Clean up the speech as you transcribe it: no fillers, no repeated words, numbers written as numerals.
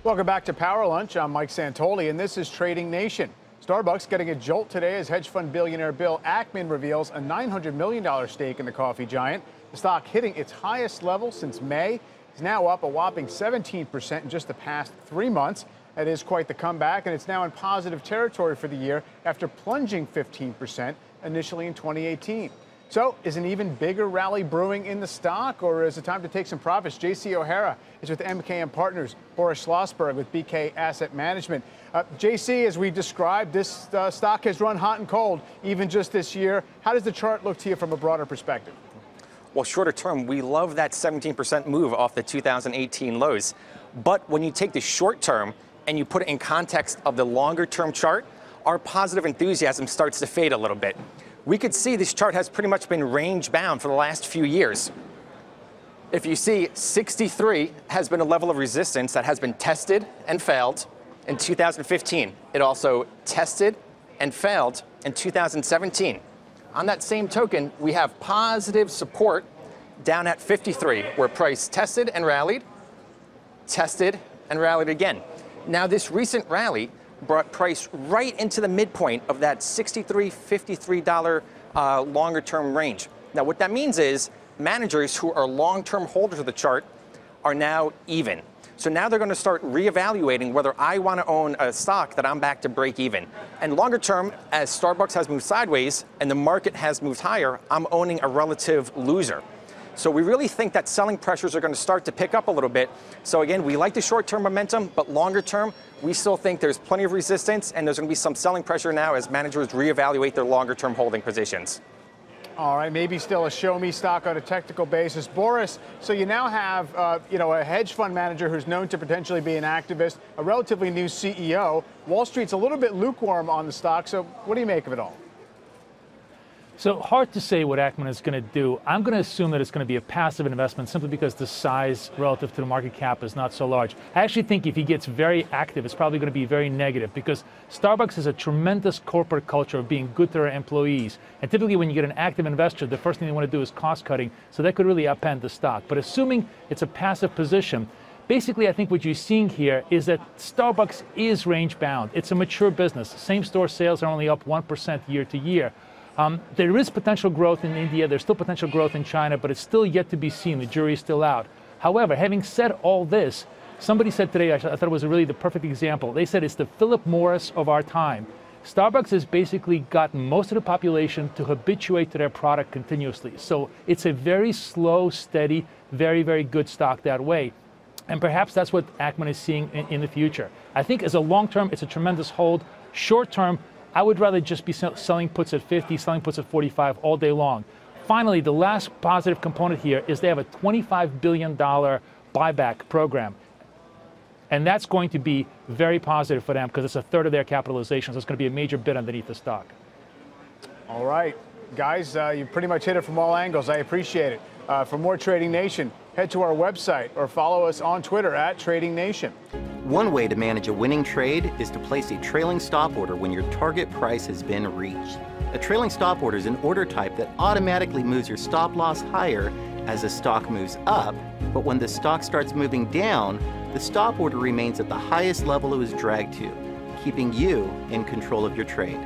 Welcome back to Power Lunch. I'm Mike Santoli, and this is Trading Nation. Starbucks getting a jolt today as hedge fund billionaire Bill Ackman reveals a $900 million stake in the coffee giant. The stock hitting its highest level since May. It's now up a whopping 17% in just the past 3 months. That is quite the comeback, and it's now in positive territory for the year after plunging 15% initially in 2018. So, is an even bigger rally brewing in the stock, or is it time to take some profits? J.C. O'Hara is with MKM Partners, Boris Schlossberg with BK Asset Management. J.C., as we described, this stock has run hot and cold, even just this year. How does the chart look to you from a broader perspective? Well, shorter term, we love that 17% move off the 2018 lows. But when you take the short term and you put it in context of the longer term chart, our positive enthusiasm starts to fade a little bit. We could see this chart has pretty much been range bound for the last few years. If you see, 63 has been a level of resistance that has been tested and failed in 2015. It also tested and failed in 2017. On that same token, we have positive support down at 53, where price tested and rallied again. Now, this recent rally brought price right into the midpoint of that $63, $53 longer-term range. Now, what that means is managers who are long-term holders of the chart are now even. So now they're going to start reevaluating whether I want to own a stock that I'm back to break even. And longer term, as Starbucks has moved sideways and the market has moved higher, I'm owning a relative loser. So we really think that selling pressures are going to start to pick up a little bit. So again, we like the short-term momentum, but longer term, we still think there's plenty of resistance, and there's going to be some selling pressure now as managers reevaluate their longer-term holding positions. All right, maybe still a show-me stock on a technical basis. Boris, so you now have, a hedge fund manager who's known to potentially be an activist, a relatively new CEO. Wall Street's a little bit lukewarm on the stock, so what do you make of it all? So hard to say what Ackman is going to do. I'm going to assume that it's going to be a passive investment simply because the size relative to the market cap is not so large. I actually think if he gets very active, it's probably going to be very negative because Starbucks has a tremendous corporate culture of being good to their employees. And typically when you get an active investor, the first thing they want to do is cost cutting. So that could really upend the stock. But assuming it's a passive position, basically I think what you're seeing here is that Starbucks is range bound. It's a mature business. Same store sales are only up 1% year to year. There is potential growth in India, there's still potential growth in China, but it's still yet to be seen. The jury is still out. However, having said all this, somebody said today, I thought it was really the perfect example. They said it's the Philip Morris of our time. Starbucks has basically gotten most of the population to habituate to their product continuously. So it's a very slow, steady, very, very good stock that way. And perhaps that's what Ackman is seeing in the future. I think as a long term, it's a tremendous hold. Short term, I would rather just be selling puts at 50, selling puts at 45 all day long. Finally, the last positive component here is they have a $25 billion buyback program. And that's going to be very positive for them because it's a third of their capitalization. So it's going to be a major bid underneath the stock. All right. Guys, you pretty much hit it from all angles. I appreciate it. For more Trading Nation, head to our website or follow us on Twitter at Trading Nation. One way to manage a winning trade is to place a trailing stop order when your target price has been reached. A trailing stop order is an order type that automatically moves your stop loss higher as the stock moves up, but when the stock starts moving down, the stop order remains at the highest level it was dragged to, keeping you in control of your trade.